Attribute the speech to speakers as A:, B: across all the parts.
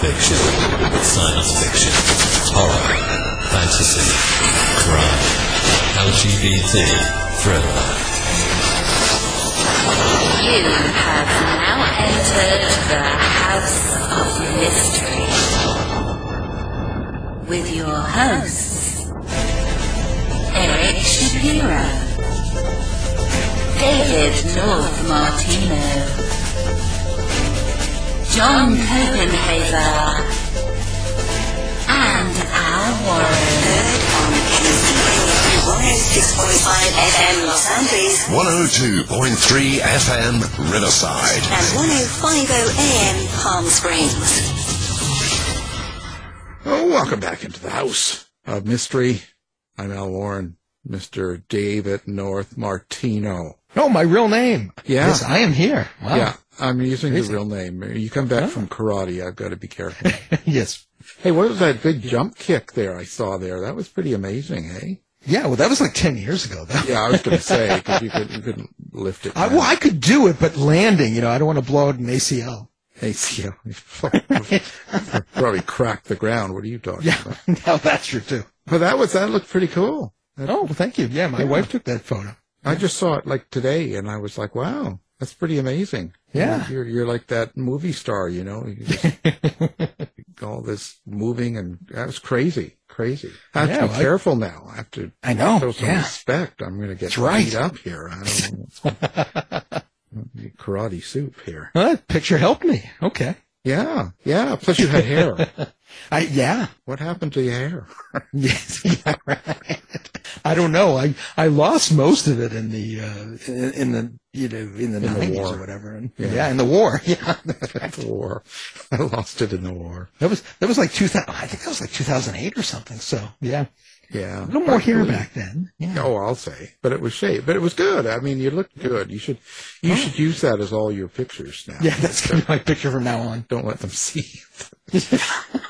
A: fiction, science fiction, horror, fantasy, crime, LGBT, thriller.
B: You have now entered the House of Mystery with your hosts, Eric Shapiro, David North Martino, John Copenhaver, and Al Warren. Heard on NCA 106.5 FM Los Angeles,
C: 102.3 FM Riverside,
B: and 105.0 AM Palm Springs.
D: Oh, welcome back into the House of Mystery. I'm Al Warren, Mr. David North Martino.
E: Oh, my real name.
D: Yeah.
E: Yes, I am here. Wow.
D: Yeah, I'm using the real name. You come back from karate, I've got to be careful.
E: Yes.
D: Hey, what was that big jump kick there I saw there? That was pretty amazing, hey?
E: Yeah, well, that was like 10 years ago, though.
D: Yeah, I was going to say, because you couldn't lift it.
E: I could do it, but landing, I don't want to blow out an ACL.
D: ACL. Probably cracked the ground. What are you talking about?
E: No, that's true, too.
D: But that looked pretty cool.
E: Well, thank you. Yeah, my wife took that photo.
D: I just saw it like today, and I was like, wow, that's pretty amazing.
E: Yeah.
D: You're like that movie star, You just, all this moving, and that was crazy. I have to be careful now. I have to show some respect. I'm going to get beat up here. I don't know what's karate soup here.
E: Picture helped me. Okay.
D: Yeah. Plus you had hair.
E: Yeah.
D: What happened to your hair?
E: Yes. Yeah, right. I don't know. I lost most of it in the 90s
D: war.
E: or whatever. And, in the war. Yeah.
D: The war. I lost it in the war.
E: That was like 2000. I think that was like 2008 or something. So, yeah.
D: Yeah.
E: A little more hair back then. Yeah.
D: Oh, I'll say. But it was shaved. But it was good. I mean, you looked good. You should use that as all your pictures now.
E: Yeah, that's going to be my picture from now on.
D: Don't let them see.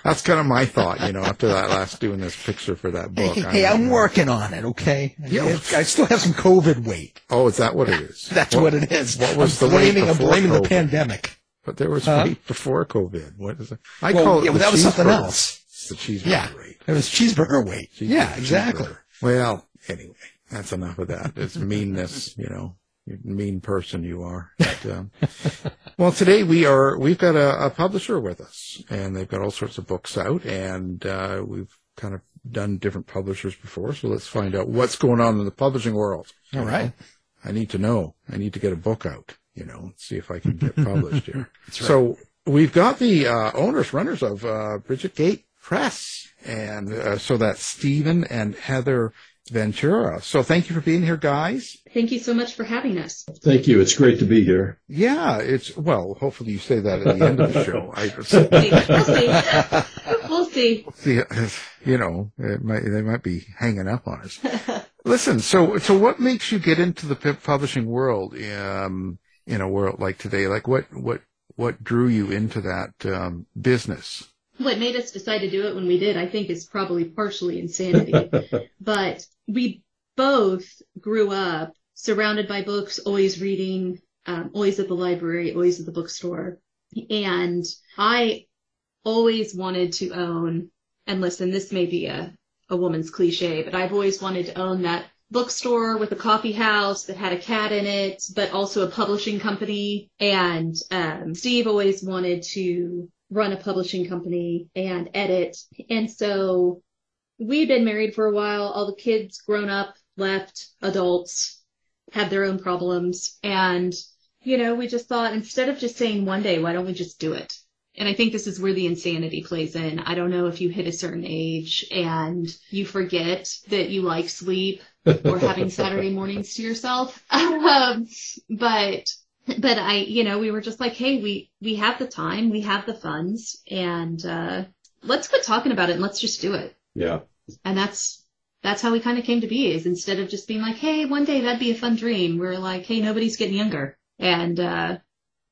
D: That's kind of my thought, after that last doing this picture for that book.
E: Hey, I'm working on it, okay?
D: Yeah.
E: I still have some COVID weight.
D: Oh, is that what it is?
E: That's what it is.
D: What was the weight before
E: I'm blaming
D: COVID?
E: The pandemic.
D: But there was weight before COVID. What is it?
E: That was something else.
D: It's the cheeseburger weight.
E: It was cheeseburger weight. Yeah, exactly.
D: Well, anyway, that's enough of that. It's meanness, You're a mean person you are. But, well, today we've got a publisher with us, and they've got all sorts of books out, and we've kind of done different publishers before, so let's find out what's going on in the publishing world.
E: All right.
D: I need to know. I need to get a book out, see if I can get published here.
E: That's right.
D: So we've got the runners of Brigids Gate Press, and so that's Stephen and Heather Ventura. So thank you for being here, guys.
F: Thank you so much for having us.
G: Thank you. It's great to be here.
D: Yeah, hopefully you say that at the end of the show.
F: We'll see.
D: They might be hanging up on us. Listen, so what makes you get into the publishing world in a world like today? Like what drew you into that business?
F: What made us decide to do it when we did, I think, is probably partially insanity. But we both grew up surrounded by books, always reading, always at the library, always at the bookstore. And I always wanted to own, and listen, this may be a woman's cliche, but I've always wanted to own that bookstore with a coffee house that had a cat in it, but also a publishing company. And Steve always wanted to run a publishing company and edit. And so we'd been married for a while. All the kids grown up, left, adults, have their own problems. And, we just thought, instead of just saying one day, why don't we just do it? And I think this is where the insanity plays in. I don't know if you hit a certain age and you forget that you like sleep or having Saturday mornings to yourself. But we were just like, hey, we have the time, we have the funds, and let's quit talking about it and let's just do it.
G: Yeah.
F: And that's how we kind of came to be, is instead of just being like, hey, one day that'd be a fun dream, we're like, hey, nobody's getting younger. And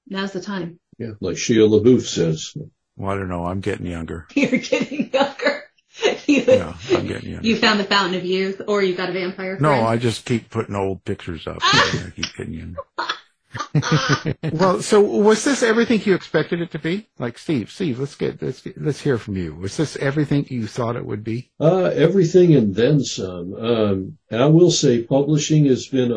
F: now's the time.
G: Yeah, like Shia LaBeouf says.
D: Well, I don't know. I'm getting younger.
F: You're getting younger.
D: Yeah, I'm getting younger.
F: You found the fountain of youth, or you've got a vampire friend?
D: No, I just keep putting old pictures up. I keep getting younger. Well, so was this everything you expected it to be? Like Steve, let's hear from you. Was this everything you thought it would be?
G: Everything and then some. And I will say publishing has been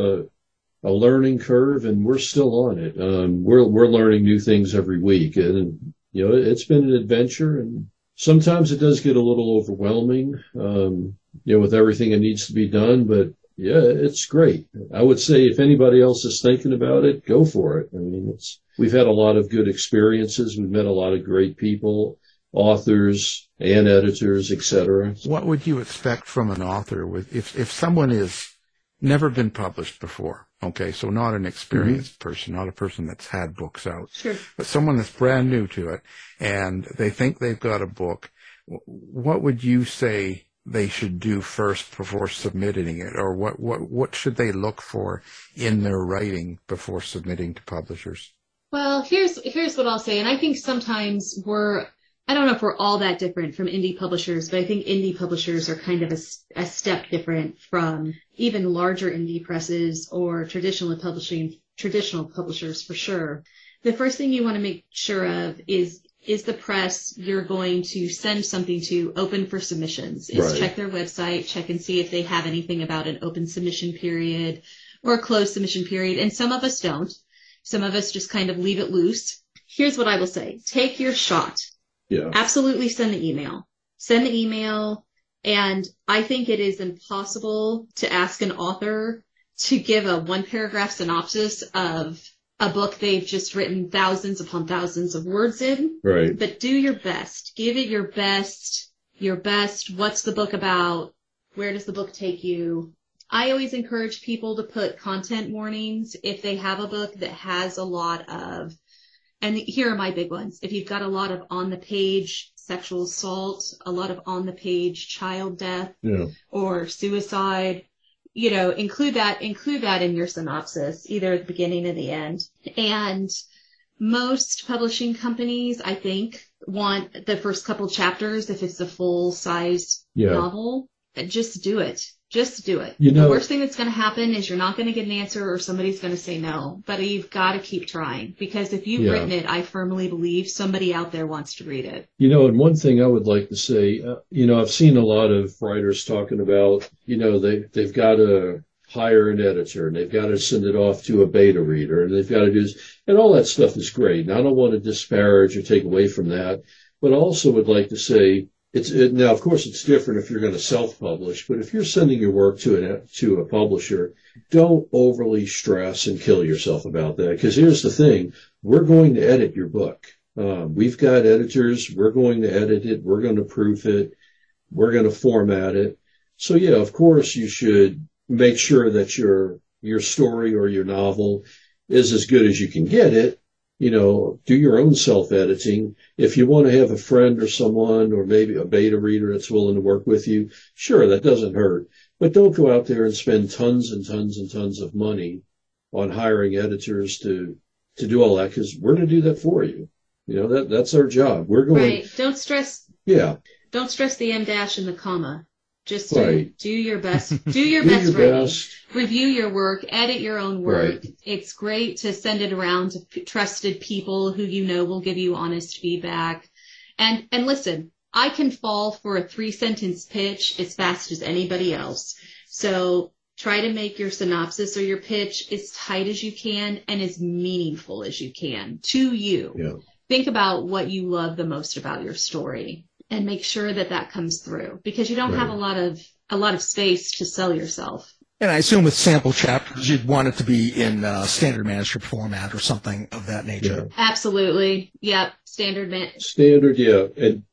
G: a learning curve, and we're still on it. We're learning new things every week, and it's been an adventure, and sometimes it does get a little overwhelming, with everything that needs to be done, but yeah, it's great. I would say if anybody else is thinking about it, go for it. I mean, we've had a lot of good experiences. We've met a lot of great people, authors and editors, etc.
D: What would you expect from an author if someone is never been published before? Okay, so not an experienced person, not a person that's had books out,
F: Sure.
D: but someone that's brand new to it, and they think they've got a book. What would you say they should do first before submitting it, or what should they look for in their writing before submitting to publishers?
F: Well, here's what I'll say, and I think sometimes I don't know if we're all that different from indie publishers, but I think indie publishers are kind of a step different from even larger indie presses or traditional publishers for sure. The first thing you want to make sure of is the press you're going to send something to open for submissions.
G: Right.
F: Check their website, check and see if they have anything about an open submission period or a closed submission period. And some of us don't. Some of us just kind of leave it loose. Here's what I will say. Take your shot.
G: Yeah.
F: Absolutely send the email. Send the email. And I think it is impossible to ask an author to give a 1-paragraph synopsis of a book they've just written thousands upon thousands of words in.
G: Right.
F: But do your best. Give it your best. What's the book about? Where does the book take you? I always encourage people to put content warnings if they have a book that has a lot of, and here are my big ones. If you've got a lot of on-the-page sexual assault, a lot of on-the-page child death, or suicide, include that in your synopsis, either at the beginning or the end. And most publishing companies, I think, want the first couple chapters, if it's a full-size novel, just do it. Just do it. The worst thing that's going to happen is you're not going to get an answer or somebody's going to say no. But you've got to keep trying, because if you've written it, I firmly believe somebody out there wants to read it.
G: And one thing I would like to say, I've seen a lot of writers talking about, they've got to hire an editor and they've got to send it off to a beta reader and they've got to do this. And all that stuff is great. And I don't want to disparage or take away from that. But I also would like to say, now, of course, it's different if you're going to self-publish, but if you're sending your work to a publisher, don't overly stress and kill yourself about that. Because here's the thing, we're going to edit your book. We've got editors. We're going to edit it. We're going to proof it. We're going to format it. So, yeah, of course, you should make sure that your story or your novel is as good as you can get it. Do your own self-editing. If you want to have a friend or someone or maybe a beta reader that's willing to work with you, sure, that doesn't hurt. But don't go out there and spend tons and tons and tons of money on hiring editors to do all that, because we're going to do that for you. That's our job. We're going.
F: Right. Don't stress.
G: Yeah.
F: Don't stress the M dash and the comma. Just do your best. Do your best writing. Review your work. Edit your own work. Right. It's great to send it around to trusted people who will give you honest feedback. And listen, I can fall for a 3-sentence pitch as fast as anybody else. So try to make your synopsis or your pitch as tight as you can and as meaningful as you can to you.
G: Yeah.
F: Think about what you love the most about your story. And make sure that comes through, because you don't have a lot of space to sell yourself.
E: And I assume with sample chapters, you'd want it to be in standard manuscript format or something of that nature.
G: Yeah.
F: Absolutely. Yep. Standard,
G: yeah. And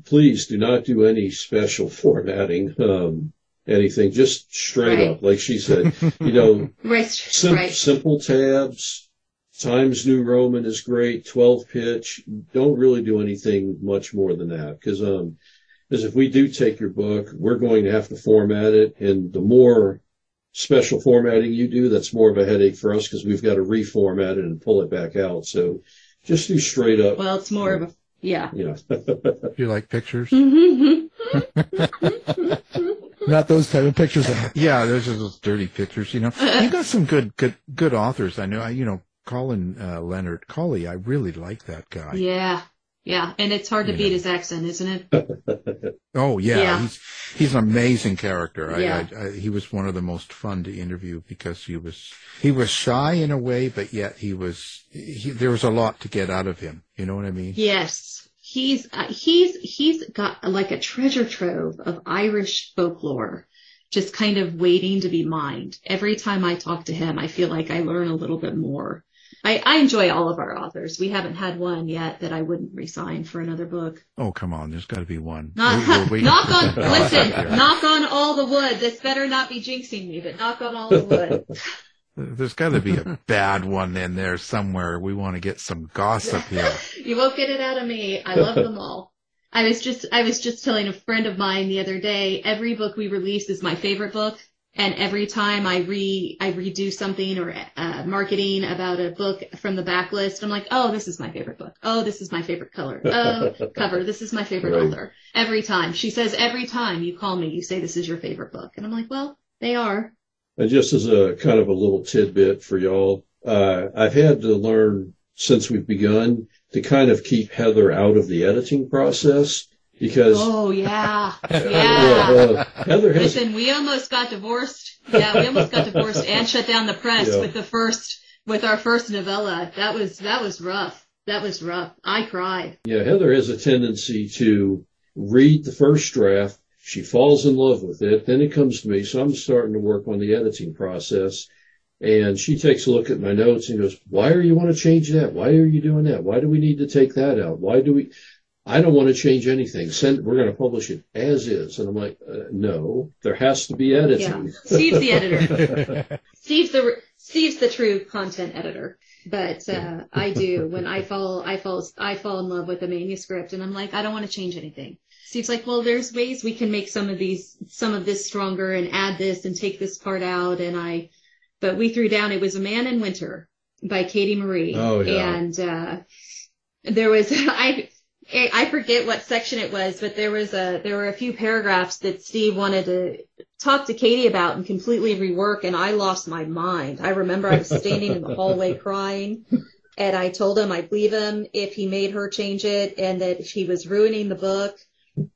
G: please do not do any special formatting, anything, just straight up, like she said, simple tabs. Times New Roman is great. 12 pitch. Don't really do anything much more than that, because if we do take your book, we're going to have to format it, and the more special formatting you do, that's more of a headache for us, because we've got to reformat it and pull it back out. So just do straight up.
F: Well, it's more of a
G: Yeah.
D: Do you like pictures?
E: Not those type of pictures.
D: Yeah, those are those dirty pictures. You got some good authors. I know. Colin Leonard Colley, I really like that guy.
F: Yeah. Yeah. And it's hard to beat his accent, isn't it?
D: Oh, yeah.
F: Yeah.
D: He's an amazing character.
F: Yeah.
D: He was one of the most fun to interview because he was shy in a way, but yet there was a lot to get out of him. You know what I mean?
F: Yes. He's got like a treasure trove of Irish folklore just kind of waiting to be mined. Every time I talk to him, I feel like I learn a little bit more. I enjoy all of our authors. We haven't had one yet that I wouldn't resign for another book.
D: Oh, come on. There's got to be one.
F: Knock on all the wood. This better not be jinxing me, but knock on all the wood.
D: There's got to be a bad one in there somewhere. We want to get some gossip here.
F: You won't get it out of me. I love them all. I was just telling a friend of mine the other day, every book we release is my favorite book. And every time I redo something or marketing about a book from the backlist, I'm like, oh, this is my favorite book. Oh, this is my favorite color. Cover. This is my favorite author. Every time. She says every time you call me, you say this is your favorite book. And I'm like, well, they are.
G: And just as a kind of a little tidbit for y'all, I've had to learn since we've begun to kind of keep Heather out of the editing process because.
F: Oh, yeah.
G: Heather has.
F: Listen, we almost got divorced. Yeah, we almost got divorced and shut down the press with our first novella. That was rough. That was rough. I cried.
G: Yeah, Heather has a tendency to read the first draft. She falls in love with it. Then it comes to me. So I'm starting to work on the editing process. And she takes a look at my notes and goes, why do you want to change that? Why are you doing that? Why do we need to take that out? I don't want to change anything. We're going to publish it as is. And I'm like, no, there has to be editing.
F: Yeah. Steve's the editor. Steve's the true content editor. But I do. When I fall in love with a manuscript and I'm like, I don't want to change anything. Steve's like, well, there's ways we can make some of this stronger and add this and take this part out. But we threw down, it was A Man in Winter by Katie Marie.
G: Oh, yeah.
F: And there was, I forget what section it was, but there were a few paragraphs that Steve wanted to talk to Katie about and completely rework, and I lost my mind. I remember I was standing in the hallway crying, and I told him I'd leave him if he made her change it and that he was ruining the book.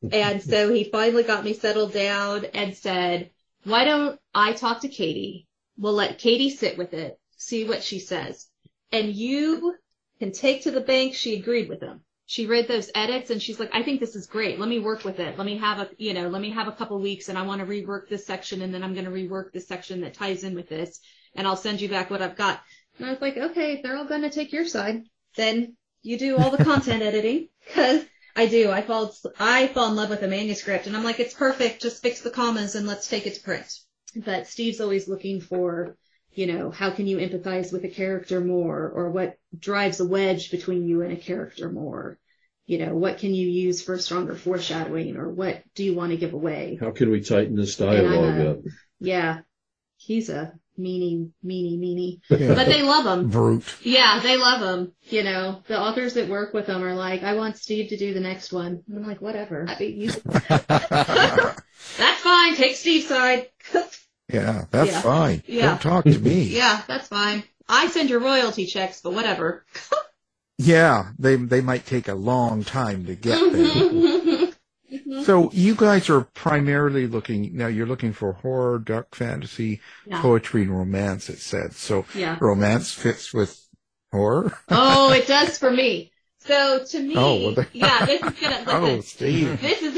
F: And so he finally got me settled down and said, why don't I talk to Katie? We'll let Katie sit with it, see what she says. And you can take to the bank she agreed with him. She read those edits and she's like, I think this is great. Let me work with it. Let me have a couple weeks and I want to rework this section and then I'm going to rework this section that ties in with this and I'll send you back what I've got. And I was like, okay, if they're all going to take your side, then you do all the content editing. Cause I do. I fall in love with a manuscript and I'm like, it's perfect. Just fix the commas and let's take it to print. But Steve's always looking for, how can you empathize with a character more, or what drives a wedge between you and a character more? What can you use for stronger foreshadowing, or what do you want to give away?
G: How can we tighten this dialogue up?
F: Yeah, he's a meanie.
D: Yeah.
F: But they love him.
D: Brute.
F: Yeah, they love him. The authors that work with him are like, I want Steve to do the next one. And I'm like, whatever. That's fine. Take Steve's side.
D: Yeah, that's fine.
F: Yeah.
D: Don't talk to me.
F: Yeah, that's fine. I send your royalty checks, but whatever.
D: Yeah, they might take a long time to get there. So you guys are primarily you're looking for horror, dark fantasy, poetry, and romance, it said. So romance fits with horror?
F: Oh, it does for me. So to me, this is gonna, listen,
D: Steve.
F: This is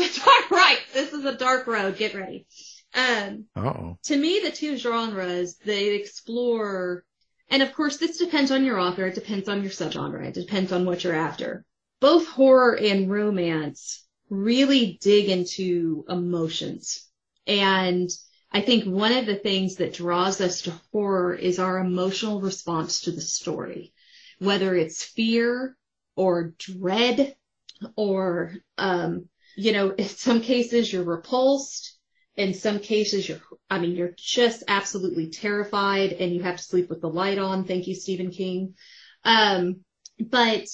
F: a dark road. Get ready. To me, the two genres, they explore, and of course this depends on your author, it depends on your subgenre, it depends on what you're after. Both horror and romance really dig into emotions. And I think one of the things that draws us to horror is our emotional response to the story, whether it's fear or dread or, in some cases you're repulsed. In some cases, you're just absolutely terrified and you have to sleep with the light on. Thank you, Stephen King. But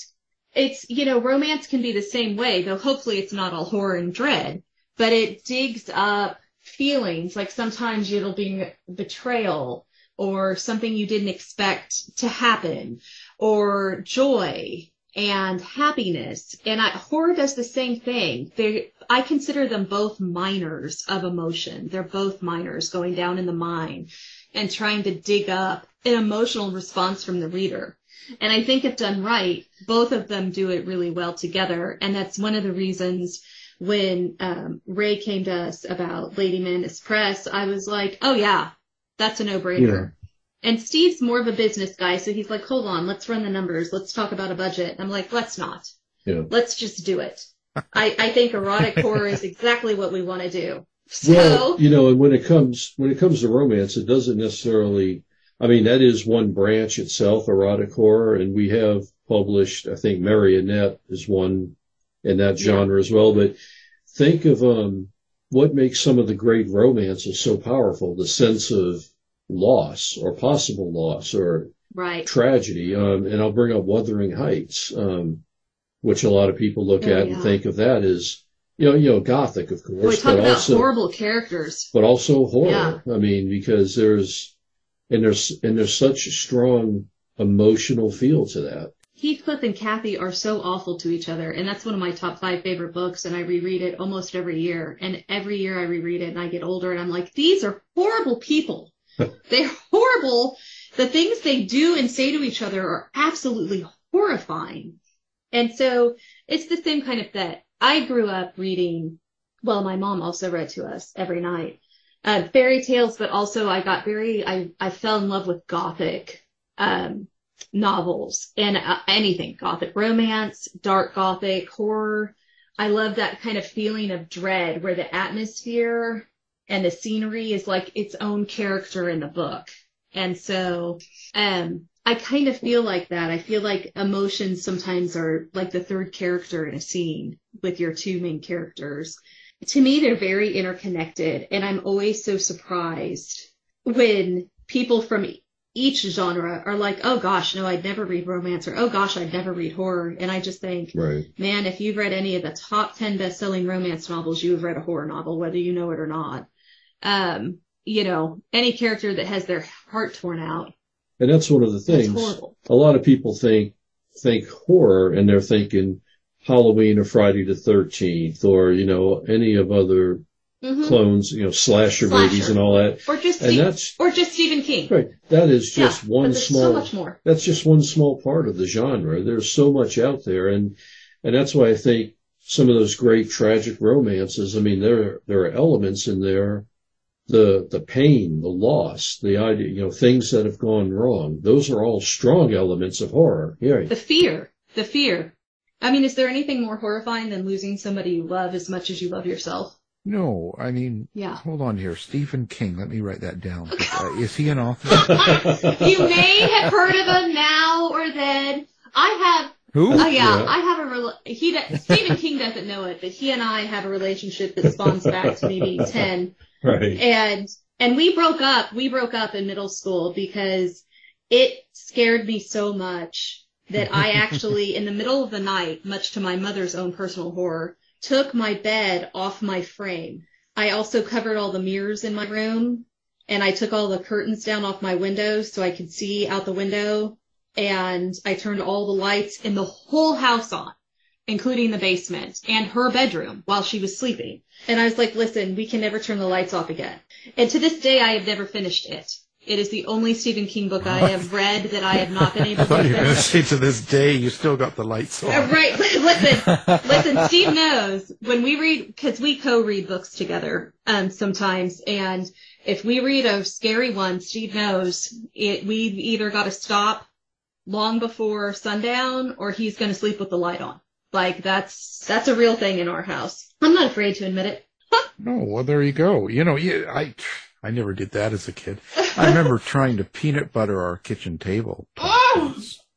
F: it's, romance can be the same way, though hopefully it's not all horror and dread, but it digs up feelings. Like sometimes it'll be betrayal or something you didn't expect to happen, or joy and happiness. And horror does the same thing. I consider them both miners of emotion. They're both miners going down in the mine and trying to dig up an emotional response from the reader. And I think if done right, both of them do it really well together. And that's one of the reasons when Ray came to us about Lady Madness Press, I was like, oh yeah, that's a no-brainer. Yeah. And Steve's more of a business guy, so he's like, hold on, let's run the numbers. Let's talk about a budget. I'm like, let's not. Yeah. Let's just do it. I think erotic horror is exactly what we want to do. So,
G: well, and when it comes to romance, it doesn't necessarily, I mean, that is one branch itself, erotic horror, and we have published, I think Marionette is one in that genre as well. But think of what makes some of the great romances so powerful, the sense of loss or possible loss or tragedy. And I'll bring up Wuthering Heights, which a lot of people look at and think of that as, Gothic, of course.
F: We talk about also horrible characters. But
G: also horror. Yeah. I mean, because there's such a strong emotional feel to that.
F: Heathcliff and Cathy are so awful to each other, and that's one of my top 5 favorite books, and I reread it almost every year. And every year I reread it, and I get older, and I'm like, these are horrible people. They're horrible. The things they do and say to each other are absolutely horrifying. And so it's the same kind of that. I grew up reading, well, my mom also read to us every night, fairy tales, but also I fell in love with Gothic novels and anything Gothic romance, dark Gothic horror. I love that kind of feeling of dread where the atmosphere and the scenery is like its own character in the book. And so I kind of feel like that. I feel like emotions sometimes are like the third character in a scene with your two main characters. To me, they're very interconnected, and I'm always so surprised when people from each genre are like, oh gosh, no, I'd never read romance, or oh gosh, I'd never read horror. And I just think, man, if you've read any of the top 10 best-selling romance novels, you have read a horror novel, whether you know it or not. Any character that has their heart torn out.
G: And that's one of the things. A lot of people think horror, and they're thinking Halloween or Friday the 13th, or any of other clones, slasher movies and all that.
F: Or just Stephen King.
G: Right. That is just one small.
F: So much more.
G: That's just one small part of the genre. There's so much out there, and that's why I think some of those great tragic romances. I mean, there are elements in there. The pain, the loss, the idea, things that have gone wrong. Those are all strong elements of horror. Yeah.
F: The fear. I mean, is there anything more horrifying than losing somebody you love as much as you love yourself?
D: No, I mean, hold on here. Stephen King, let me write that down. Is he an author?
F: You may have heard of him now or then. I have.
D: Who?
F: Oh, yeah. I have Stephen King doesn't know it, but he and I have a relationship that spawns back to maybe 10.
G: Right.
F: And we broke up in middle school because it scared me so much that I actually, in the middle of the night, much to my mother's own personal horror, took my bed off my frame. I also covered all the mirrors in my room, and I took all the curtains down off my windows so I could see out the window, and I turned all the lights in the whole house on, including the basement and her bedroom while she was sleeping. And I was like, listen, we can never turn the lights off again. And to this day, I have never finished it. It is the only Stephen King book I have read that I have not been able to finish. I thought you were going to
D: say to this day, you still got the lights on.
F: Right. Listen, Steve knows when we read, because we co-read books together sometimes, and if we read a scary one, Steve knows we've either got to stop long before sundown or he's going to sleep with the light on. Like, that's a real thing in our house. I'm not afraid to admit it.
D: No, well, there you go. I never did that as a kid. I remember trying to peanut butter our kitchen table.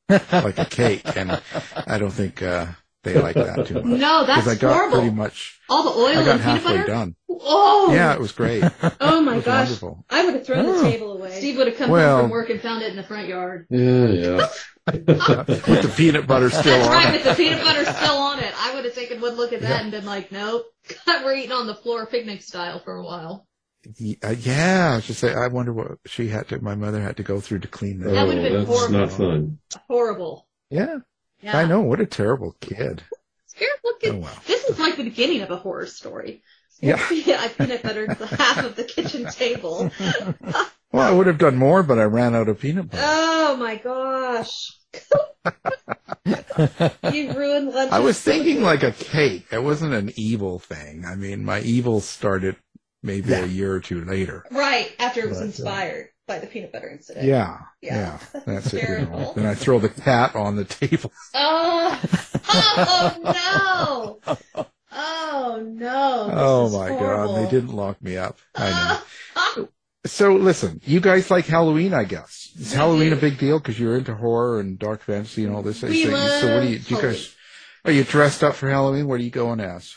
D: Like a cake, and I don't think they like that too much.
F: No, that's horrible.
D: I got pretty much
F: all the oil.
D: I got
F: and
D: halfway
F: peanut butter?
D: Done.
F: Oh,
D: yeah, it was great.
F: Oh my gosh,
D: wonderful.
F: I would have thrown the table away. Steve would have come home from work and found it in the front yard.
G: Yeah.
D: With the peanut butter still on
F: right,
D: it.
F: with the peanut butter still on it. I would have taken one look at that and been like, nope. We're eating on the floor picnic style for a while.
D: Yeah, I should say, I wonder what my mother had to go through to clean that.
F: That would've been
G: that's
F: horrible.
G: not fun.
F: Horrible.
D: Yeah,
F: Yeah.
D: I know. What a terrible kid.
F: Look at,
D: Oh, wow.
F: This is like the beginning of a horror story.
D: Yeah.
F: I peanut buttered half of the kitchen table.
D: Well, I would have done more, but I ran out of peanut butter.
F: Oh my gosh. You ruined lunch.
D: I was thinking like a cake. It wasn't an evil thing. I mean, my evil started maybe a year or two later.
F: Right, after it was
D: But,
F: inspired by the peanut butter incident.
D: Yeah.
F: That's
D: That's it.
F: terrible.
D: Then I throw the cat on the table.
F: Oh no! Oh no! This
D: Oh
F: is
D: my
F: horrible.
D: God. They didn't lock me up. I know. So listen, you guys like Halloween, I guess. Is Halloween a big deal because you're into horror and dark fantasy and all this?
F: We
D: so what do you
F: Halloween.
D: guys, are you dressed up for Halloween? What are you going as?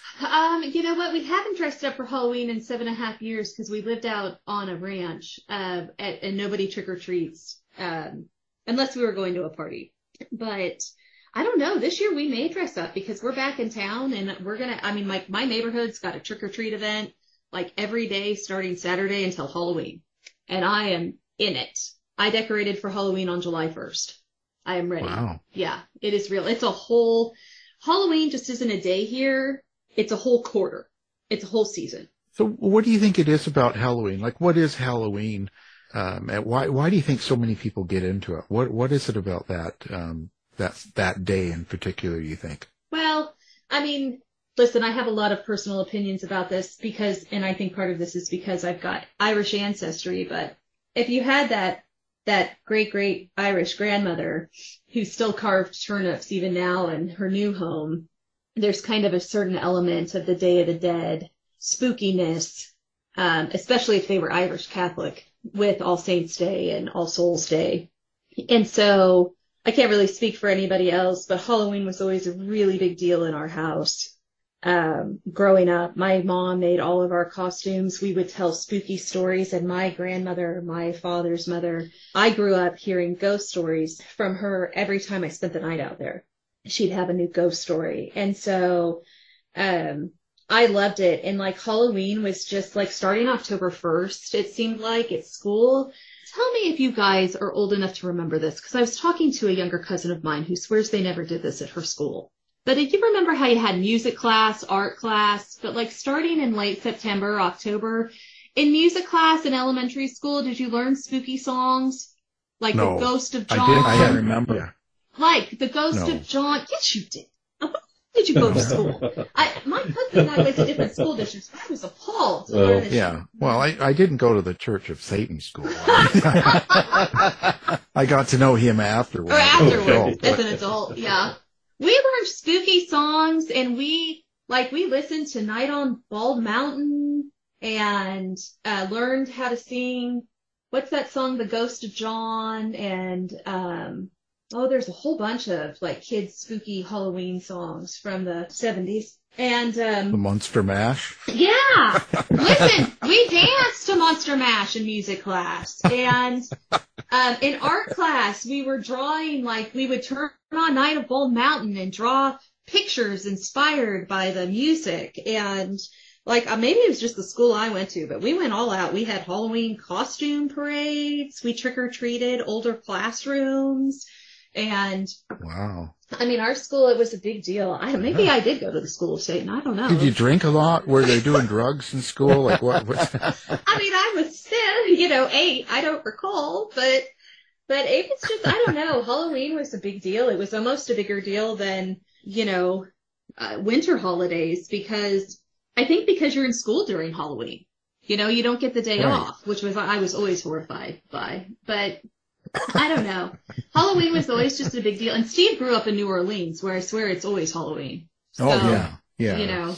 F: You know what? We haven't dressed up for Halloween in 7.5 years because we lived out on a ranch, and nobody trick or treats, unless we were going to a party. But I don't know. This year we may dress up because we're back in town and my neighborhood's got a trick or treat event like every day starting Saturday until Halloween. And I am in it. I decorated for Halloween on July 1st. I am ready.
D: Wow.
F: Yeah, it is real. It's a whole, Halloween just isn't a day here. It's a whole quarter. It's a whole season.
D: So what do you think it is about Halloween? Like, what is Halloween? And why do you think so many people get into it? What is it about that day in particular, you think?
F: Well, I mean, listen, I have a lot of personal opinions about this and I think part of this is because I've got Irish ancestry, but if you had that great Irish grandmother who still carved turnips even now in her new home, there's kind of a certain element of the Day of the Dead spookiness, especially if they were Irish Catholic with All Saints Day and All Souls Day. And so I can't really speak for anybody else, but Halloween was always a really big deal in our house. Growing up, my mom made all of our costumes. We would tell spooky stories, and my grandmother, my father's mother, I grew up hearing ghost stories from her every time I spent the night out there. She'd have a new ghost story. And so, I loved it. And like Halloween was just like starting October 1st, it seemed like at school. Tell me if you guys are old enough to remember this, because I was talking to a younger cousin of mine who swears they never did this at her school. But did you remember how you had music class, art class, but like starting in late September, October, in music class in elementary school, did you learn spooky songs? Like
D: No,
F: the Ghost of
D: I
F: John?
E: can't remember.
D: Yeah.
F: Like the Ghost
D: No.
F: of John? Yes, you did. Where did you go to school? My husband and I went to different school districts. I was appalled to learn this.
D: Yeah. Well, I didn't go to the Church of Satan school. I got to know him afterwards.
F: Or afterwards,
D: Oh,
F: as an adult, yeah. We learned spooky songs, and we listened to Night on Bald Mountain and learned how to sing, what's that song, The Ghost of John, and there's a whole bunch of like kids spooky Halloween songs from the 70s. And
D: the Monster Mash.
F: yeah, listen, we danced to Monster Mash in music class, and in art class we were drawing, like we would turn on Night of Bald Mountain and draw pictures inspired by the music. And like maybe it was just the school I went to, but we went all out. We had Halloween costume parades. We trick-or-treated older classrooms. And
D: Wow.
F: I mean, our school, it was a big deal. Maybe I did go to the School of Satan. I don't know.
D: Did you drink a lot? Were they doing drugs in school? Like what?
F: I mean, I was still, 8. I don't recall, but it was just, I don't know. Halloween was a big deal. It was almost a bigger deal than, winter holidays, because I think because you're in school during Halloween, you don't get the day
D: Right.
F: off, which I was always horrified by, but I don't know. Halloween was always just a big deal. And Steve grew up in New Orleans, where I swear it's always Halloween. So,
D: Yeah.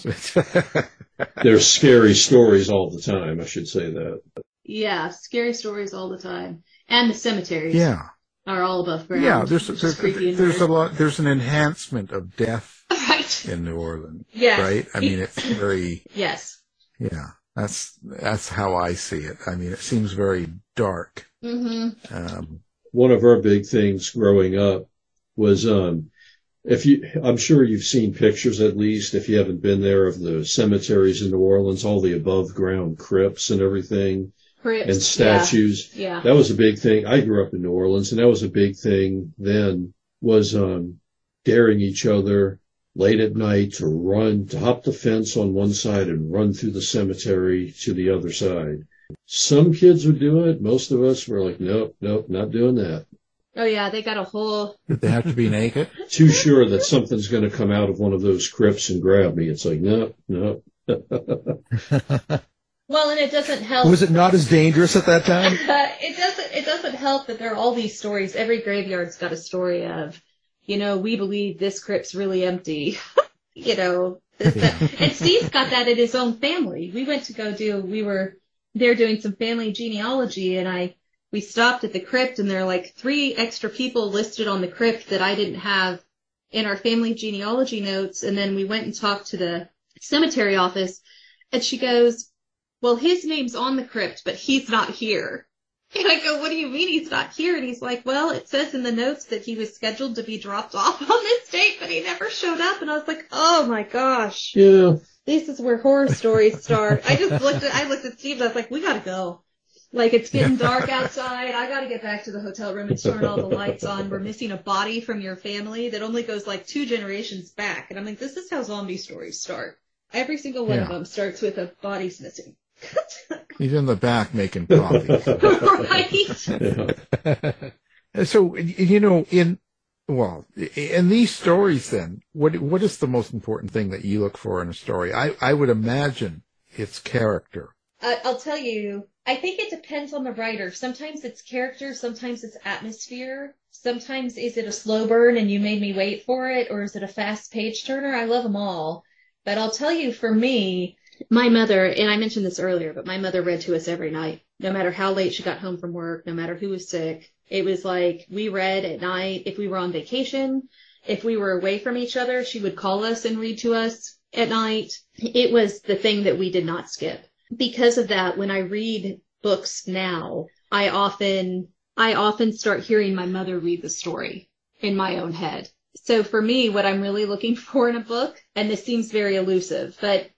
G: There's scary stories all the time, I should say that.
F: Yeah, scary stories all the time. And the cemeteries
D: Yeah.
F: are all above ground.
D: Yeah.
F: which is creepy and
D: There's a
F: weird.
D: lot. There's an enhancement of death
F: Right.
D: in New Orleans.
F: Yes.
D: Right. I mean, it's very.
F: Yes.
D: Yeah. That's how I see it. I mean, it seems very dark.
F: Mm-hmm.
G: One of our big things growing up was I'm sure you've seen pictures, at least, if you haven't been there, of the cemeteries in New Orleans, all the above ground crypts and everything.
F: Crypts,
G: And statues.
F: Yeah.
G: That was a big thing. I grew up in New Orleans, and that was a big thing then, was daring each other late at night to hop the fence on one side and run through the cemetery to the other side. Some kids would do it. Most of us were like, nope, not doing that.
F: Oh yeah, they got a whole.
D: Did they have to be naked?
G: Too sure that something's going to come out of one of those crypts and grab me. It's like, no.
F: Well, and it doesn't help.
E: Was it not as dangerous at that time?
F: It doesn't help that there are all these stories. Every graveyard's got a story of, we believe this crypt's really empty. This, that. And Steve's got that in his own family. We went to we were there doing some family genealogy, and we stopped at the crypt, and there are like 3 extra people listed on the crypt that I didn't have in our family genealogy notes. And then we went and talked to the cemetery office, and she goes, well, his name's on the crypt, but he's not here. And I go, what do you mean he's not here? And he's like, well, it says in the notes that he was scheduled to be dropped off on this date, but he never showed up. And I was like, oh my gosh.
G: Yeah.
F: This is where horror stories start. I looked at Steve, and I was like, we gotta go. Like, it's getting dark outside. I gotta get back to the hotel room and turn all the lights on. We're missing a body from your family that only goes like 2 generations back. And I'm like, this is how zombie stories start. Every single one of them starts with a body's missing.
D: He's in the back making coffee.
F: Right.
D: So, in these stories then, what is the most important thing that you look for in a story? I would imagine it's character.
F: I'll tell you, I think it depends on the writer. Sometimes it's character, sometimes it's atmosphere. Sometimes is it a slow burn and you made me wait for it, or is it a fast page turner? I love them all. But I'll tell you, for me, my mother, and I mentioned this earlier, but my mother read to us every night, no matter how late she got home from work, no matter who was sick. It was like we read at night. If we were on vacation, if we were away from each other, she would call us and read to us at night. It was the thing that we did not skip. Because of that, when I read books now, I often start hearing my mother read the story in my own head. So for me, what I'm really looking for in a book, and this seems very elusive, but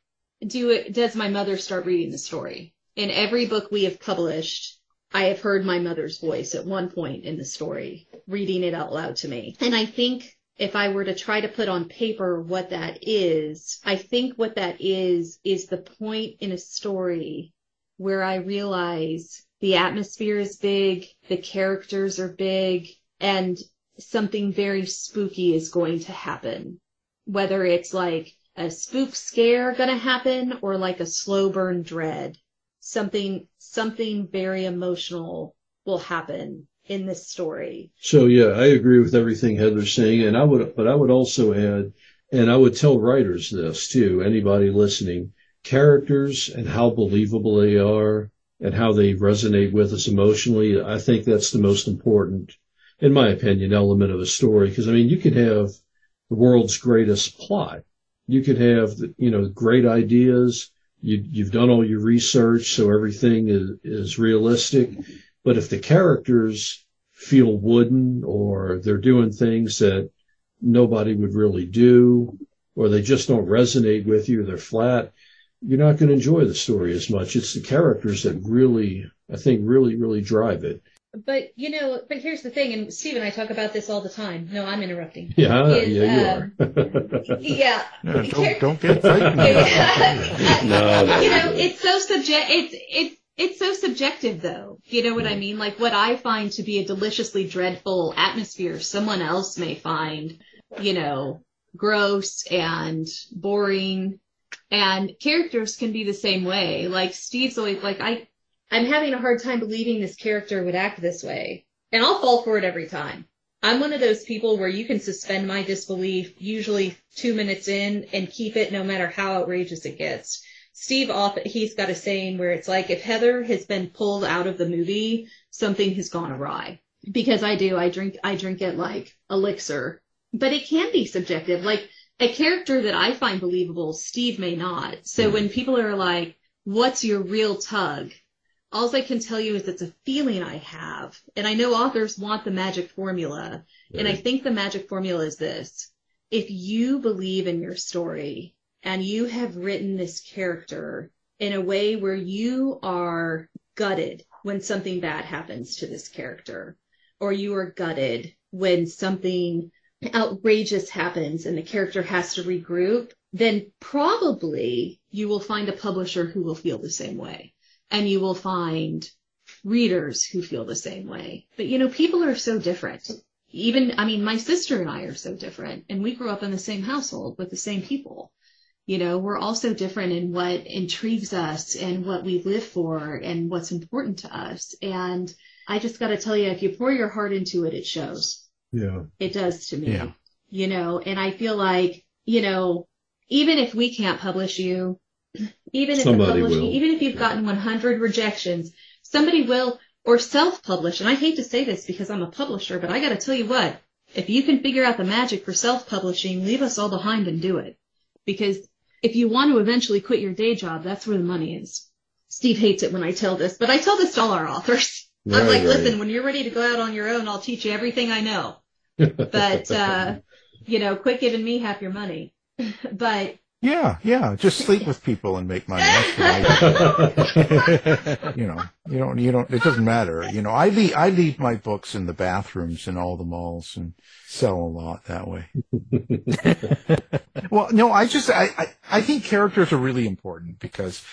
F: does my mother start reading the story? In every book we have published, I have heard my mother's voice at one point in the story, reading it out loud to me. And I think if I were to try to put on paper what that is, I think what that is the point in a story where I realize the atmosphere is big, the characters are big, and something very spooky is going to happen. Whether it's like a spook scare gonna happen or like a slow burn dread. Something very emotional will happen in this story.
G: So yeah, I agree with everything Heather's saying, and I would also add, and I would tell writers this too, anybody listening, characters and how believable they are and how they resonate with us emotionally. I think that's the most important, in my opinion, element of a story. Because I mean, you could have the world's greatest plot. You could have, great ideas. You've done all your research, so everything is realistic. But if the characters feel wooden, or they're doing things that nobody would really do, or they just don't resonate with you, they're flat, you're not going to enjoy the story as much. It's the characters that really, I think, really drive it.
F: But here's the thing, and Steve and I talk about this all the time. No, I'm interrupting.
G: Yeah, you are.
F: Yeah.
D: No, don't get frightened.
G: No.
F: It's so it's so subjective, though. You know what I mean? Like, what I find to be a deliciously dreadful atmosphere, someone else may find, gross and boring. And characters can be the same way. Like, Steve's always like, I'm having a hard time believing this character would act this way. And I'll fall for it every time. I'm one of those people where you can suspend my disbelief usually 2 minutes in and keep it no matter how outrageous it gets. Steve, he's got a saying where it's like, if Heather has been pulled out of the movie, something has gone awry. Because I drink it like elixir. But it can be subjective. Like, a character that I find believable, Steve may not. So when people are like, what's your real tug? All I can tell you is it's a feeling I have. And I know authors want the magic formula. Right. And I think the magic formula is this. if you believe in your story and you have written this character in a way where you are gutted when something bad happens to this character, or you are gutted when something outrageous happens and the character has to regroup, then probably you will find a publisher who will feel the same way. And you will find readers who feel the same way. But, people are so different. My sister and I are so different, and we grew up in the same household with the same people. We're all so different in what intrigues us and what we live for and what's important to us. And I just got to tell you, if you pour your heart into it, it shows.
G: Yeah.
F: It does to me.
E: Yeah.
F: And I feel like, even if we can't publish you, even if you've gotten 100 rejections, somebody will, or self-publish. And I hate to say this because I'm a publisher, but I got to tell you what, if you can figure out the magic for self-publishing, leave us all behind and do it. Because if you want to eventually quit your day job, that's where the money is. Steve hates it when I tell this, but I tell this to all our authors. I'm like, listen, when you're ready to go out on your own, I'll teach you everything I know. But, quit giving me half your money. But
D: Yeah. Just sleep with people and make money. That's what you don't, it doesn't matter. I leave my books in the bathrooms in all the malls and sell a lot that way. Well, no, I think characters are really important because,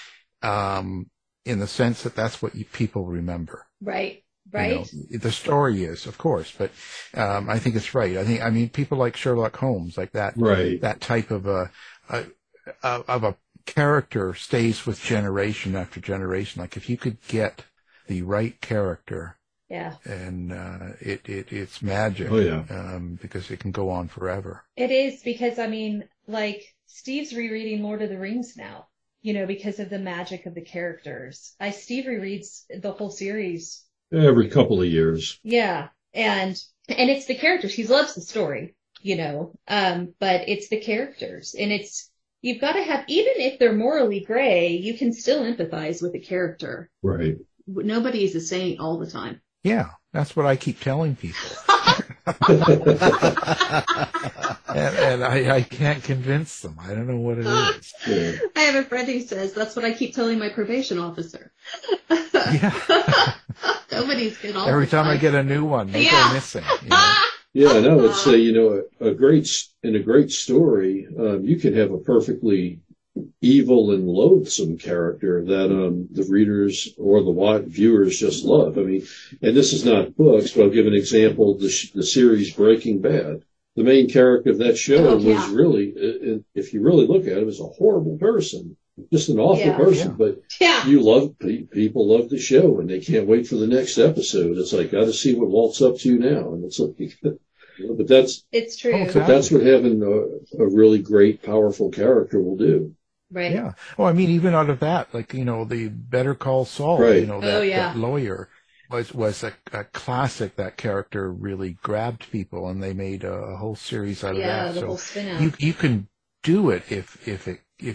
D: in the sense that that's what people remember.
F: Right.
D: The story is, of course, but, I think it's right. I mean, people like Sherlock Holmes, like that, that type of a character stays with generation after generation. Like if you could get the right character, and it's magic.
G: Oh yeah,
D: because it can go on forever.
F: It is because Steve's rereading Lord of the Rings now. Because of the magic of the characters. Steve rereads the whole series
G: every couple of years.
F: Yeah, and it's the characters. He loves the story, but it's the characters, and you've got to have, even if they're morally gray, you can still empathize with the character.
G: Right.
F: Nobody is a saint all the time.
D: Yeah, that's what I keep telling people. and I can't convince them. I don't know what it is.
G: Yeah.
F: I have a friend who says, that's what I keep telling my probation officer.
D: Yeah.
F: Nobody's good all
D: Every
F: the
D: time
F: time.
D: I get a new one, they go missing.
G: Yeah, I know. It's in a great story, you can have a perfectly evil and loathsome character that the readers or the viewers just love. I mean, and this is not books, but I'll give an example. The series Breaking Bad. The main character of that show was really, if you really look at it, was a horrible person. Just an awful person, but people love the show and they can't wait for the next episode. It's like, got to see what Walt's up to now. And it's like, but
F: it's true.
D: Exactly.
G: That's what having a really great, powerful character will do.
F: Right.
D: Yeah. Well, I mean, even out of that, the Better Call Saul,
G: right.
D: That lawyer was a classic. That character really grabbed people and they made a whole series out of that.
F: The
D: so
F: whole spin-off.
D: you can do it if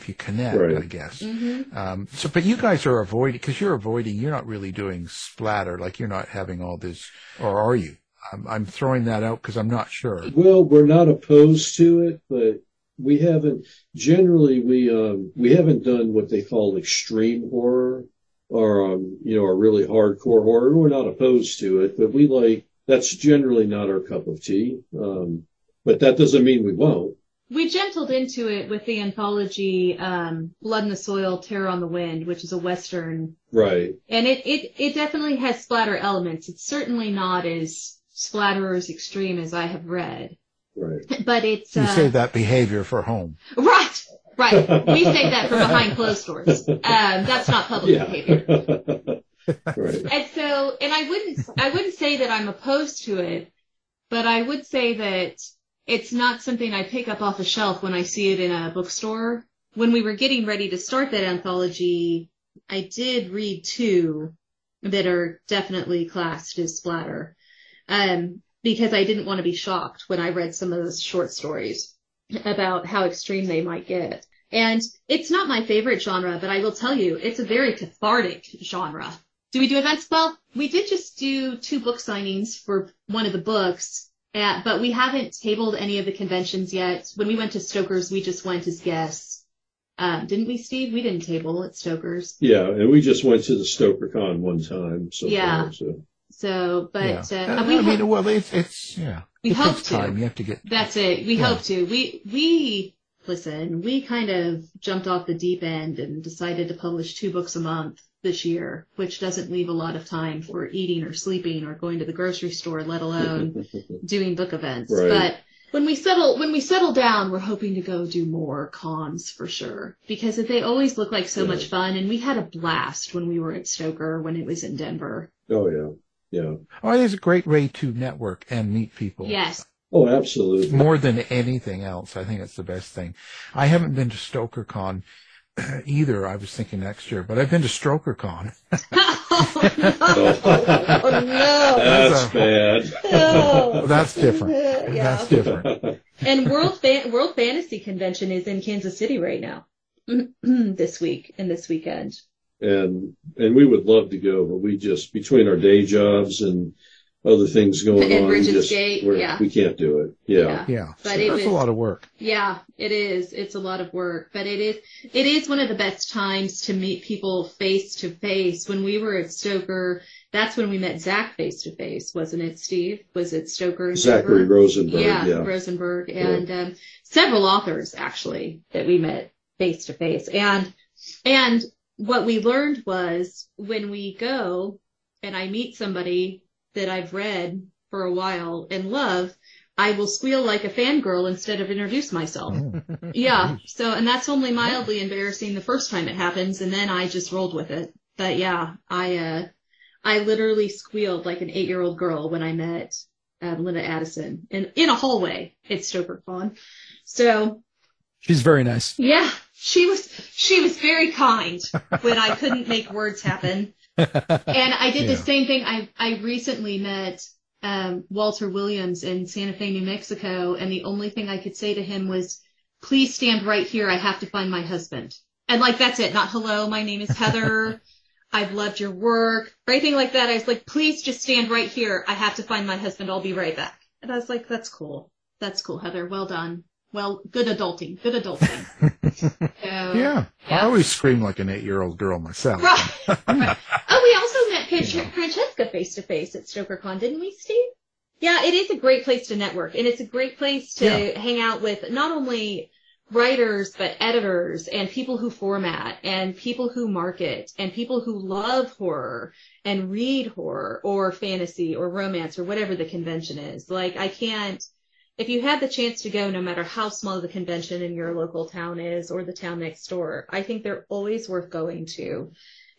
D: you connect,
G: right.
D: I guess.
F: Mm-hmm.
D: But you guys are you're not really doing splatter, like you're not having all this, or are you? I'm throwing that out because I'm not sure.
G: Well, we're not opposed to it, but we haven't done what they call extreme horror or, a really hardcore horror. We're not opposed to it, but that's generally not our cup of tea. But that doesn't mean we won't.
F: We gentled into it with the anthology Blood in the Soil, Terror on the Wind, which is a Western.
G: Right.
F: And it definitely has splatter elements. It's certainly not as splatter or as extreme as I have read.
G: Right.
F: But it's...
D: You save that behavior for home.
F: Right. We save that for behind closed doors. That's not public behavior.
G: Right.
F: And I wouldn't say that I'm opposed to it, but I would say that it's not something I pick up off a shelf when I see it in a bookstore. When we were getting ready to start that anthology, I did read 2 that are definitely classed as splatter, because I didn't want to be shocked when I read some of those short stories about how extreme they might get. And it's not my favorite genre, but I will tell you, it's a very cathartic genre. Do we do events? Well, we did just do 2 book signings for one of the books. But we haven't tabled any of the conventions yet. When we went to Stoker's, we just went as guests. Didn't we, Steve? We didn't table at Stoker's.
G: Yeah, and we just went to the StokerCon one time. So
F: Yeah.
G: far, so.
F: So, but
E: it's
F: we
E: it
F: hope
E: takes
F: to.
E: time. You have to get.
F: That's it. We hope to. We listen. We kind of jumped off the deep end and decided to publish 2 books a month this year, which doesn't leave a lot of time for eating or sleeping or going to the grocery store, let alone doing book events.
G: Right.
F: But when we settle down, we're hoping to go do more cons for sure, because they always look like so much fun, and we had a blast when we were at Stoker when it was in Denver.
G: Oh yeah. Yeah.
E: Oh, it is a great way to network and meet people.
F: Yes.
G: Oh, absolutely.
E: More than anything else, I think it's the best thing. I haven't been to StokerCon either. I was thinking next year, but I've been to StrokerCon.
F: Oh no!
G: That's bad.
F: No.
E: That's different.
F: Yeah.
E: That's different.
F: And World Fantasy Convention is in Kansas City right now, this week and this weekend.
G: And we would love to go, but we just, between our day jobs and other things going
F: And
G: on,
F: Brigids Gate,
G: we can't do it. Yeah.
E: Yeah.
F: But
E: That's a lot of work.
F: Yeah, it is. It's a lot of work, but it is one of the best times to meet people face to face. When we were at Stoker, that's when we met Zach face to face, wasn't it, Steve? Was it Stoker and
G: Zachary
F: Denver?
G: Rosenberg.
F: Yeah,
G: Yeah.
F: Rosenberg, and several authors actually that we met face to face. And what we learned was when we go and I meet somebody that I've read for a while and love, I will squeal like a fangirl instead of introduce myself. Yeah. So, and that's only mildly embarrassing the first time it happens, and then I just rolled with it. But yeah, I literally squealed like an 8-year-old girl when I met Linda Addison in a hallway at StokerCon. So
E: She's very nice.
F: yeah, she was very kind when I couldn't make words happen. And I did the same thing. I recently met Walter Williams in Santa Fe, New Mexico, and the only thing I could say to him was, "Please stand right here. I have to find my husband." And like, that's it. Not hello, my name is Heather. I've loved your work or anything like that. I was like, "Please just stand right here. I have to find my husband. I'll be right back." And I was like, "That's cool. That's cool, Heather. Well done. Well, good adulting. Good adulting."
E: Yeah. I always scream like an 8-year-old girl myself.
F: Right. Right. Oh, we also met Francesca face to face at StokerCon, didn't we, Steve? Yeah, it is a great place to network, and it's a great place to hang out with not only writers, but editors and people who format and people who market and people who love horror and read horror or fantasy or romance or whatever the convention is. Like, if you had the chance to go, no matter how small the convention in your local town is or the town next door, I think they're always worth going to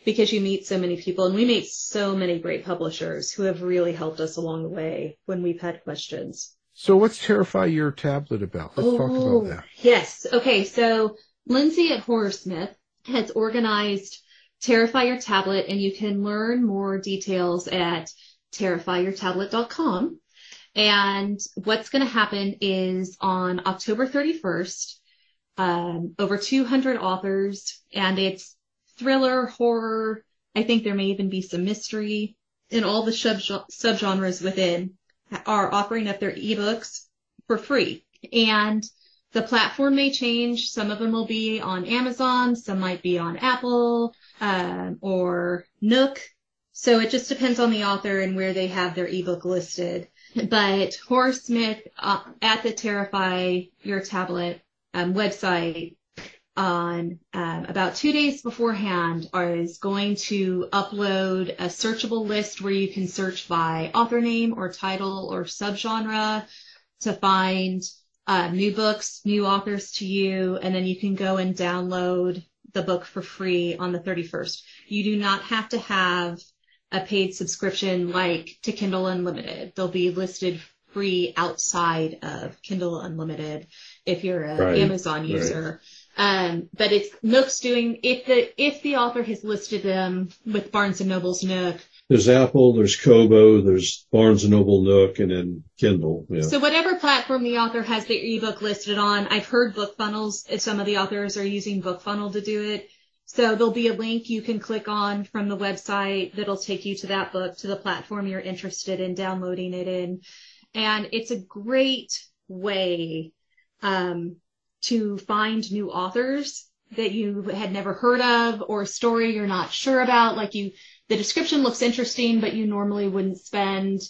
F: because you meet so many people, and we meet so many great publishers who have really helped us along the way when we've had questions.
E: So what's Terrify Your Tablet about? Let's talk about that.
F: Yes. Okay. So Lindsay at Horrorsmith has organized Terrify Your Tablet, and you can learn more details at terrifyyourtablet.com. And what's going to happen is on October 31st, over 200 authors, and it's thriller, horror. I think there may even be some mystery, and all the subgenres within are offering up their ebooks for free. And the platform may change. Some of them will be on Amazon. Some might be on Apple or Nook. So it just depends on the author and where they have their ebook listed. But Horrorsmith at the Terrify Your Tablet website on about 2 days beforehand is going to upload a searchable list where you can search by author name or title or subgenre to find new books, new authors to you, and then you can go and download the book for free on the 31st. You do not have to have a paid subscription like to Kindle Unlimited. They'll be listed free outside of Kindle Unlimited if you're an Amazon user. But it's Nook's doing, if the author has listed them with Barnes & Noble's Nook.
G: There's Apple, there's Kobo, there's Barnes & Noble Nook, and then Kindle. Yeah.
F: So whatever platform the author has their ebook listed on, I've heard BookFunnels, if some of the authors are using BookFunnel to do it. So there'll be a link you can click on from the website that'll take you to that book, to the platform you're interested in downloading it in. And it's a great way to find new authors that you had never heard of, or a story you're not sure about. Like the description looks interesting, but you normally wouldn't spend,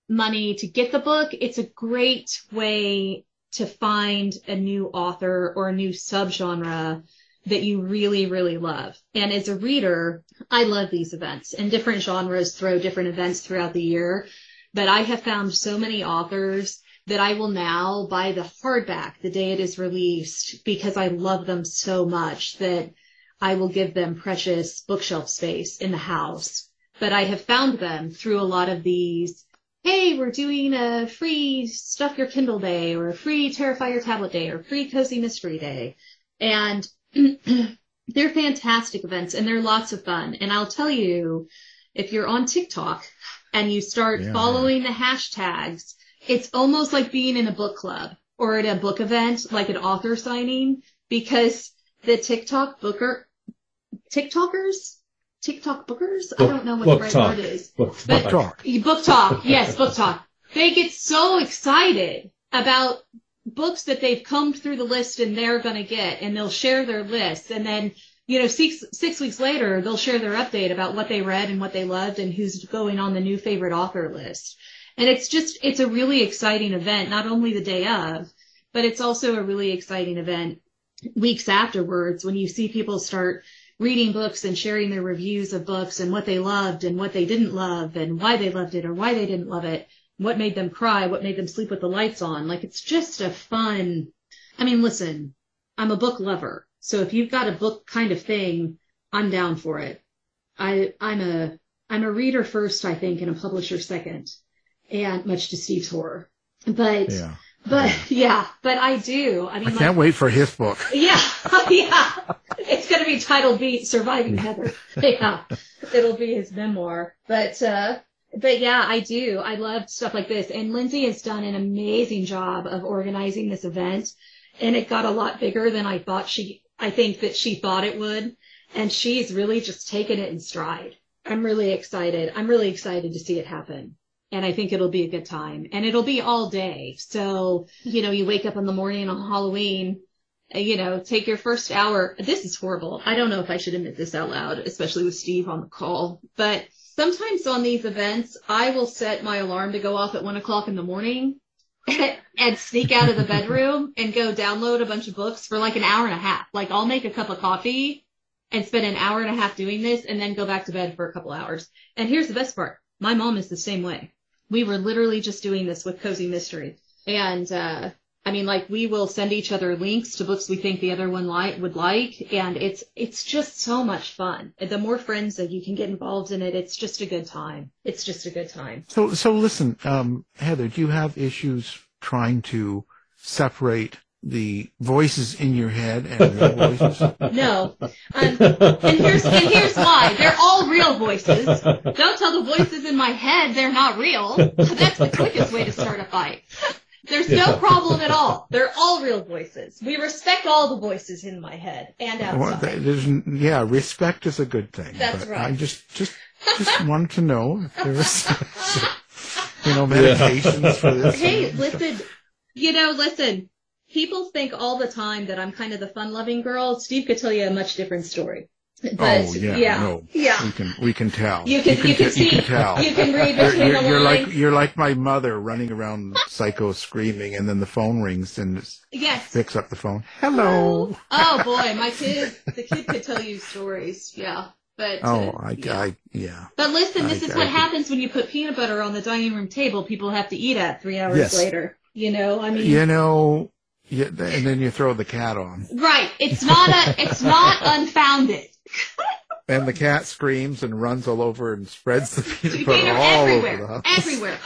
F: money to get the book. It's a great way to find a new author or a new subgenre that you really, really love. And as a reader, I love these events, and different genres throw different events throughout the year. But I have found so many authors that I will now buy the hardback the day it is released because I love them so much that I will give them precious bookshelf space in the house. But I have found them through a lot of these, hey, we're doing a free Stuff Your Kindle Day, or a free Terrify Your Tablet Day, or free Cozy Mystery Day. And they're fantastic events, and they're lots of fun. And I'll tell you, if you're on TikTok and you start following the hashtags, it's almost like being in a book club or at a book event, like an author signing, because the TikTok bookers, I don't know what the right word is.
G: Book talk.
F: Book talk. Yes, book talk. They get so excited about books that they've combed through the list and they're going to get, and they'll share their lists. And then, 6 weeks later, they'll share their update about what they read and what they loved and who's going on the new favorite author list. And it's a really exciting event, not only the day of, but it's also a really exciting event weeks afterwards when you see people start reading books and sharing their reviews of books and what they loved and what they didn't love and why they loved it or why they didn't love it, what made them cry, what made them sleep with the lights on. Like, it's just a fun, listen, I'm a book lover. So if you've got a book kind of thing, I'm down for it. I'm a reader first, I think, and a publisher second. And much to Steve's horror. But I do.
E: I can't wait for his book.
F: Yeah. It's going to be titled Surviving Heather. Yeah. It'll be his memoir. But yeah, I do. I love stuff like this. And Lindsay has done an amazing job of organizing this event. And it got a lot bigger than I think that she thought it would. And she's really just taken it in stride. I'm really excited. I'm really excited to see it happen. And I think it'll be a good time. And it'll be all day. So, you wake up in the morning on Halloween, take your first hour. This is horrible. I don't know if I should admit this out loud, especially with Steve on the call. But sometimes on these events, I will set my alarm to go off at 1 o'clock in the morning and sneak out of the bedroom and go download a bunch of books for like an hour and a half. Like, I'll make a cup of coffee and spend an hour and a half doing this and then go back to bed for a couple hours. And here's the best part. My mom is the same way. We were literally just doing this with Cozy Mystery. And, we will send each other links to books we think the other one would like. And it's just so much fun. The more friends that you can get involved in it, it's just a good time. It's just a good time.
E: So listen, Heather, do you have issues trying to separate the voices in your head and real voices?
F: No. And here's why. They're all real voices. Don't tell the voices in my head they're not real. That's the quickest way to start a fight. There's no problem at all. They're all real voices. We respect all the voices in my head and outside.
E: Respect is a good thing.
F: That's right.
E: I just wanted to know if there was, medications for this.
F: Hey, listen. People think all the time that I'm kind of the fun-loving girl. Steve could tell you a much different story. But,
E: we can tell.
F: You can see.
E: You can tell.
F: You can read between the lines.
E: You're like my mother running around psycho screaming, and then the phone rings and picks up the phone. Hello.
F: Oh boy, the kid could tell you stories. Yeah. But But listen, this is what happens when you put peanut butter on the dining room table. People have to eat at 3 hours later.
E: And then you throw the cat on.
F: Right. It's not unfounded.
E: And the cat screams and runs all over and spreads the peanut butter all over the house.
F: Everywhere.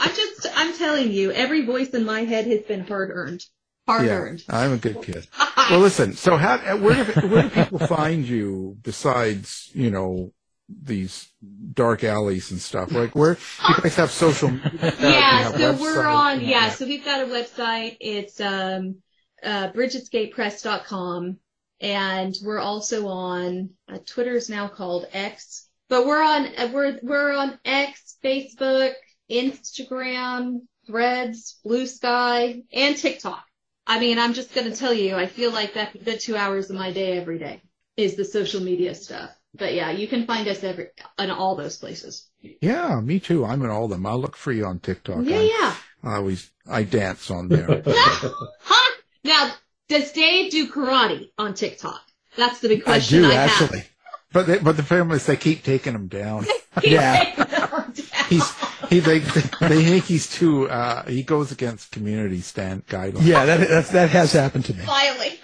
F: I'm telling you, every voice in my head has been hard-earned. Hard-earned.
E: I'm a good kid. Well, listen, so where do people find you besides, these dark alleys and stuff? Like, where you guys have social media?
F: So we've got a website. It's brigidsgatepress.com, and we're also on Twitter's now called X, but we're on X, Facebook, Instagram, Threads, Blue Sky, and TikTok. I mean, I'm just going to tell you, I feel like that's a good 2 hours of my day every day is the social media stuff. But yeah, you can find us in all those places.
D: Yeah, me too. I'm in all of them. I'll look for you on TikTok.
F: Yeah.
D: I dance on there.
F: Huh? Now, does Dave do karate on TikTok? That's the big question I have.
D: Actually. But the problem is they keep taking him down.
F: They
D: They think he's too. He goes against community guidelines.
E: Yeah, that has happened to me.
F: Violating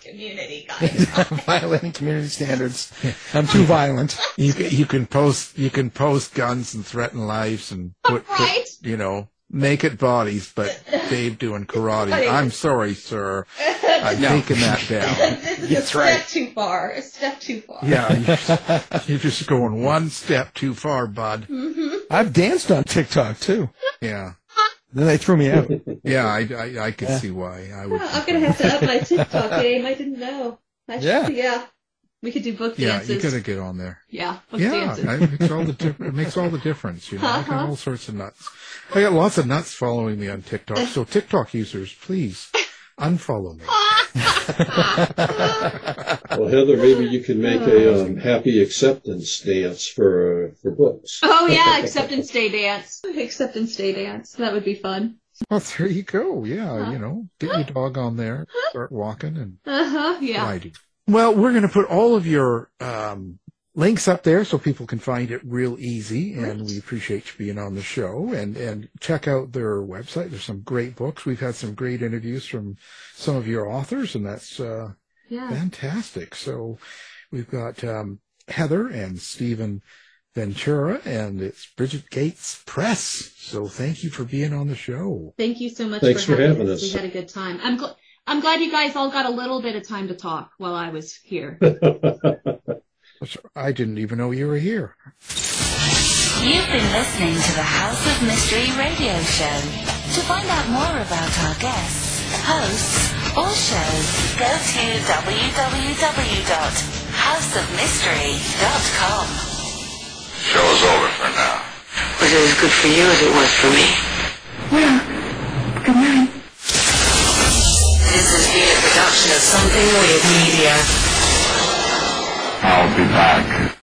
F: community guidelines.
E: Violating community standards. I'm too violent.
D: You can post guns and threaten lives and put naked bodies, but Dave doing karate. I'm sorry, sir. I'm taking that down.
F: This is a step too far.
D: Yeah, you're just going one step too far, bud.
F: Mm-hmm.
E: I've danced on TikTok too.
D: Yeah.
E: Then they threw me out.
D: Yeah, I could see why.
F: I'm going to have to up my TikTok game. I didn't know. Yeah. We could do book dances.
D: Yeah, you got to get on there.
F: Yeah, book dances.
D: It makes all the difference. You know, I got all sorts of nuts. I got lots of nuts following me on TikTok. So TikTok users, please unfollow me.
G: Well, Heather, maybe you can make a happy acceptance dance for books.
F: Oh yeah, acceptance day dance. Acceptance day dance. That would be fun.
D: Well, there you go. Yeah, get your dog on there, start walking, and
F: yeah.
D: Well, we're going to put all of your links up there so people can find it real easy, and we appreciate you being on the show. And check out their website. There's some great books. We've had some great interviews from some of your authors, and that's fantastic. So we've got Heather and Stephen Ventura, and it's Brigids Gate Press. So thank you for being on the show.
F: Thank you so much
G: for having us.
F: We had a good time. I'm glad you guys all got a little bit of time to talk while I was here.
D: I didn't even know you were here.
B: You've been listening to the House of Mystery radio show. To find out more about our guests, hosts, or shows, go to www.houseofmystery.com.
C: Show's over for now.
B: Was it as good for you as it was for me? Well, good night. This has been a production of Something Weird Media.
C: I'll be back.